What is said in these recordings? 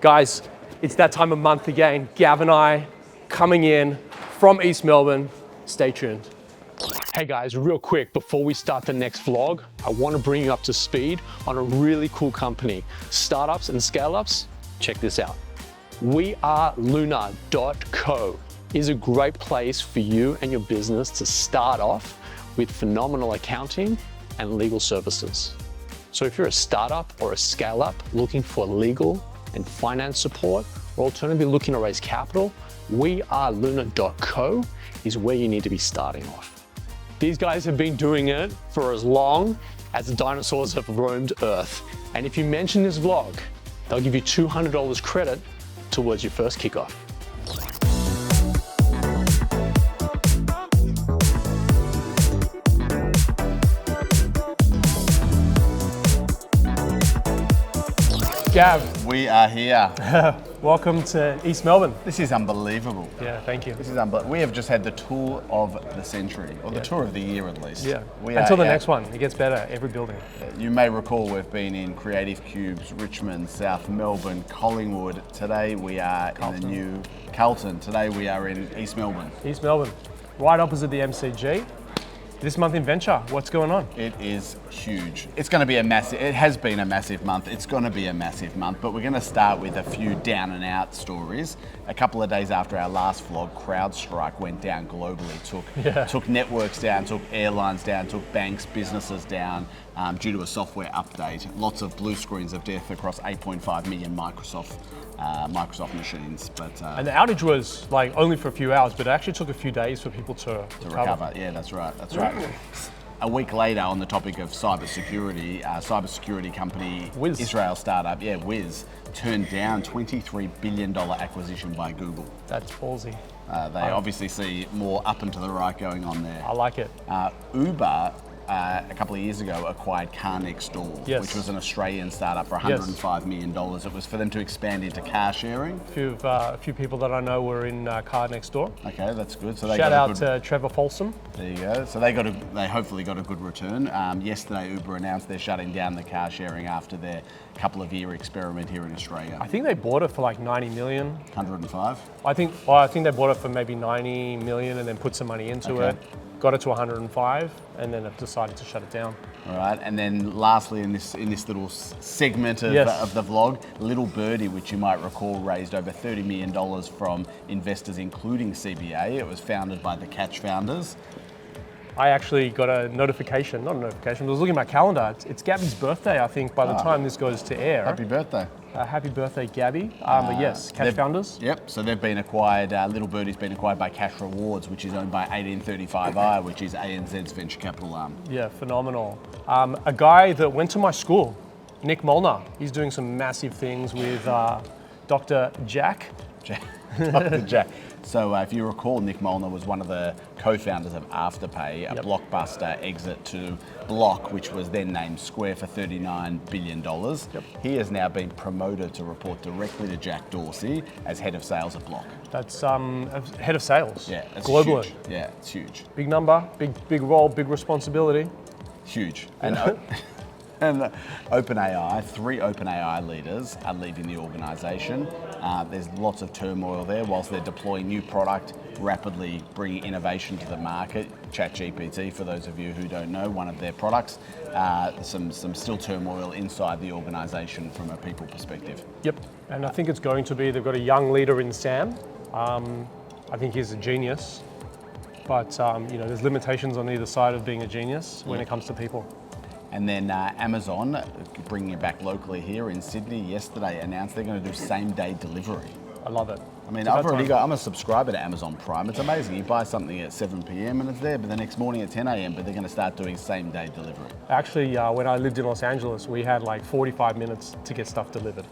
Guys, it's that time of month again. Gav and I coming in from East Melbourne. Stay tuned. Hey guys, real quick, before we start the next vlog, I want to bring you up to speed on a really cool company. Startups and scale-ups, check this out. Outage.co is a great place for you and your business to start off with phenomenal accounting and legal services. So if you're a startup or a scale-up looking for legal and finance support, or alternatively looking to raise capital, Outage.co is where you need to be starting off. These guys have been doing it for as long as the dinosaurs have roamed Earth. And if you mention this vlog, they'll give you $200 credit towards your first kickoff. Gav. We are here. Welcome to East Melbourne. This is unbelievable. Yeah, thank you. This is unbelievable. We have just had the tour of the century, or the tour of the year at least. Yeah, until the next one. It gets better every building. You may recall we've been in Creative Cubes, Richmond, South Melbourne, Collingwood. Today we are in the new Carlton. Today we are in East Melbourne. East Melbourne, right opposite the MCG. This month in Venture, what's going on? It is huge. It's going to be a massive, it has been a massive month. It's going to be a massive month, but we're going to start with a few down and out stories. A couple of days after our last vlog, CrowdStrike went down globally, took networks down, took airlines down, took banks, businesses down due to a software update. Lots of blue screens of death across 8.5 million Microsoft machines. And the outage was like only for a few hours, but it actually took a few days for people to recover. Yeah, that's right. A week later, on the topic of cybersecurity, cybersecurity company, Wiz. Israel startup, Wiz, turned down $23 billion acquisition by Google. That's ballsy. They obviously see more up and to the right going on there. I like it. Uber, a couple of years ago, acquired Car Next Door, which was an Australian startup for $105 million. It was for them to expand into car sharing. A few people that I know were in Car Next Door. Okay, that's good. So they Shout out to Trevor Folsom. There you go. So they hopefully got a good return. Yesterday, Uber announced they're shutting down the car sharing after their couple of year experiment here in Australia. I think they bought it for like 90 million. 105? I think they bought it for maybe 90 million and then put some money into it. Got it to 105 and then have decided to shut it down. All right, and then lastly in this little segment of the vlog, little Birdie, which you might recall, raised over $30 million from investors including CBA. It was founded by the Catch founders. I actually got a notification, not a notification, but I was looking at my calendar. It's Gabby's birthday, I think, by the time this goes to air. Happy birthday. Happy birthday, Gabby. But yes, Cash founders. Yep, so they've been acquired, Little Birdie's been acquired by CashRewards, which is owned by 1835i, which is ANZ's venture capital arm. Yeah, phenomenal. A guy that went to my school, Nick Molnar, he's doing some massive things with Dr. Jack. Dr. Jack. So if you recall, Nick Molnar was one of the co-founders of Afterpay, a blockbuster exit to Block, which was then named Square for $39 billion. He has now been promoted to report directly to Jack Dorsey as head of sales at Block. That's head of sales. Yeah, it's globally. Huge. Yeah, it's huge. Big number, big role, big responsibility. Huge. And OpenAI, 3 OpenAI leaders are leaving the organisation. There's lots of turmoil there whilst they're deploying new product, rapidly bringing innovation to the market. ChatGPT, for those of you who don't know, one of their products. Some still turmoil inside the organisation from a people perspective. Yep, and I think it's going to be, they've got a young leader in Sam. I think he's a genius, but there's limitations on either side of being a genius when it comes to people. And then Amazon, bringing it back locally here in Sydney, yesterday announced they're going to do same-day delivery. I love it. I mean, I'm a subscriber to Amazon Prime. It's amazing. You buy something at 7 p.m. and it's there, but the next morning at 10 a.m., but they're going to start doing same-day delivery. Actually, when I lived in Los Angeles, we had like 45 minutes to get stuff delivered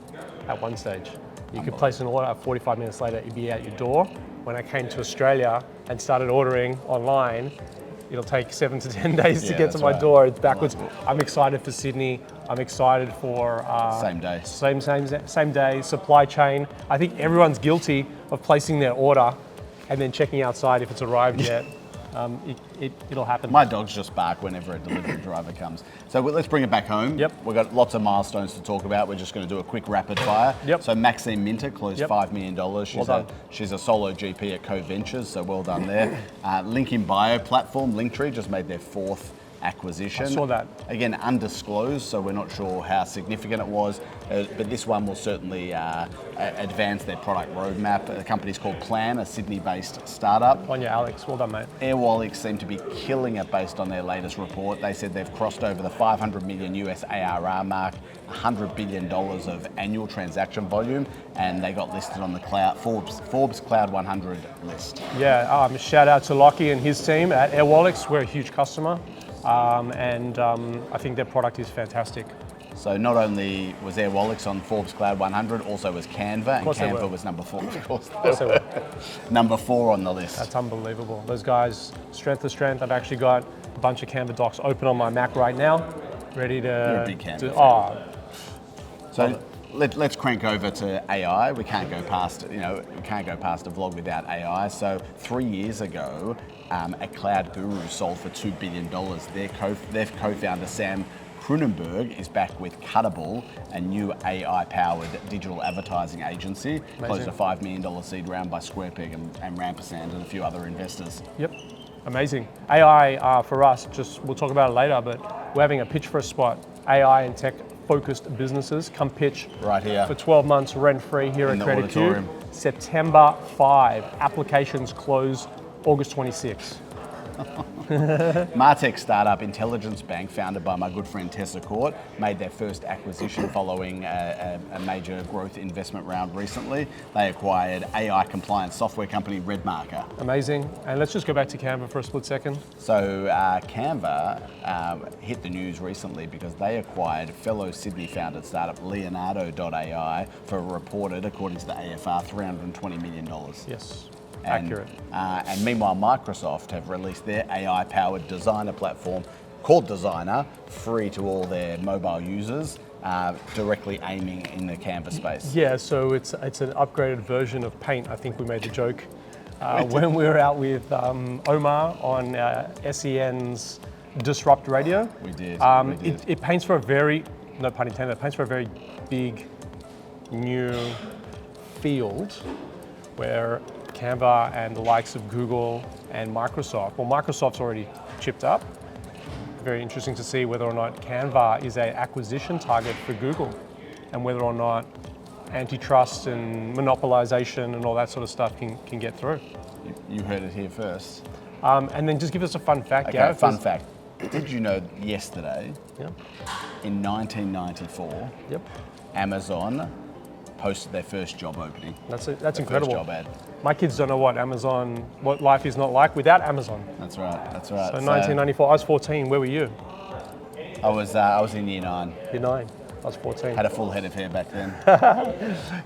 at one stage. You could place an order, 45 minutes later, it'd be at your door. When I came to Australia and started ordering online, it'll take 7 to 10 days to get to my door. It's backwards. I'm excited for Sydney. I'm excited for same day. Same day, supply chain. I think everyone's guilty of placing their order and then checking outside if it's arrived yet. it'll happen. My dogs just bark whenever a delivery driver comes. So let's bring it back home. Yep. We've got lots of milestones to talk about. We're just going to do a quick rapid fire. Yep. So Maxine Minter closed Yep. $5 million. She's a solo GP at Co Ventures, so well done there. Link in Bio platform, Linktree, just made their 4th acquisition. I saw that. Again, undisclosed, so we're not sure how significant it was, but this one will certainly advance their product roadmap. The company's called Plan, a Sydney-based startup. On you, Alex. Well done, mate. Airwallex seem to be killing it based on their latest report. They said they've crossed over the 500 million US ARR mark, $100 billion of annual transaction volume, and they got listed on the Forbes Cloud 100 list. Yeah, shout out to Lockie and his team at Airwallex. We're a huge customer. I think their product is fantastic. So not only was Airwallex on Forbes Cloud 100, also was Canva, and Canva was number 4, of course. Number 4 on the list. That's unbelievable. Those guys, strength to strength. I've actually got a bunch of Canva docs open on my Mac right now, ready to... You're a big Canva fan. So let's crank over to AI. We can't go past, we can't go past a vlog without AI. So 3 years ago, a cloud guru sold for $2 billion. Their co-founder, Sam Kroonenberg, is back with Cuttable, a new AI-powered digital advertising agency. Amazing. Closed a $5 million seed round by SquarePeg and Rampersand and a few other investors. Yep, amazing. AI for us, we'll talk about it later, but we're having a pitch for a spot. AI and tech-focused businesses come pitch right here for 12 months rent-free here at Creative Cube. September 5. Applications close August 26. Martech startup Intelligence Bank, founded by my good friend Tessa Court, made their first acquisition following a major growth investment round recently. They acquired AI compliance software company Redmarker. Amazing. And let's just go back to Canva for a split second. So Canva hit the news recently because they acquired fellow Sydney-founded startup Leonardo.ai for a reported, according to the AFR, $320 million. Yes. Accurate. And meanwhile, Microsoft have released their AI-powered designer platform called Designer, free to all their mobile users, directly aiming in the Canva space. Yeah, so it's an upgraded version of Paint. I think we made the joke when we were out with Omar on SEN's Disrupt Radio. We did. It paints for a very, no pun intended, it paints for a very big, new field where Canva and the likes of Google and Microsoft, well, Microsoft's already chipped up. Very interesting to see whether or not Canva is an acquisition target for Google and whether or not antitrust and monopolization and all that sort of stuff can get through. You heard it here first. And then just give us a fun fact, Okay, Gav. fun fact. Did you know yesterday, Yep. in 1994, Yep. Amazon posted their first job opening? That's Their incredible. First job ad. My kids don't know what life is not like without Amazon. That's right. So 1994, I was 14. Where were you? I was in year 9. You're 9. I was 14. Had a full head of hair back then.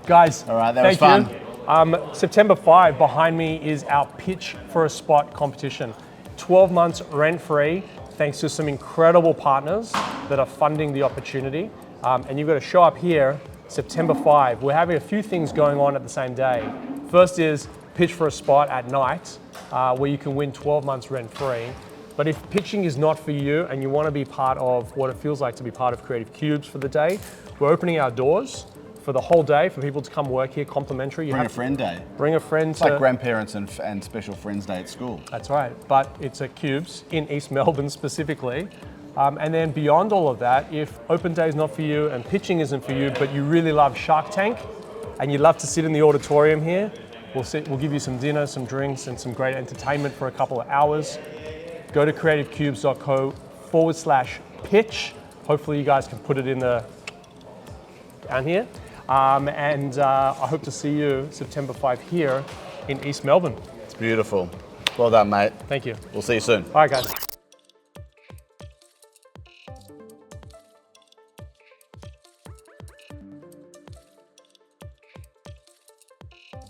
Guys, all right, that was fun. September 5, behind me is our Pitch for a Spot competition. 12 months rent-free, thanks to some incredible partners that are funding the opportunity. And you've got to show up here September 5. We're having a few things going on at the same day. First is Pitch for a Spot at night, where you can win 12 months rent-free. But if pitching is not for you and you want to be part of what it feels like to be part of Creative Cubes for the day, we're opening our doors for the whole day for people to come work here complimentary. Bring a friend day. Bring a friend. It's like grandparents and special friends day at school. That's right, but it's at Cubes in East Melbourne specifically. And then beyond all of that, if open day is not for you and pitching isn't for you, but you really love Shark Tank and you'd love to sit in the auditorium here, we'll give you some dinner, some drinks, and some great entertainment for a couple of hours. Go to creativecubes.co /pitch. Hopefully you guys can put it in down here. And I hope to see you September 5 here in East Melbourne. It's beautiful. Well done, mate. Thank you. We'll see you soon. All right, guys.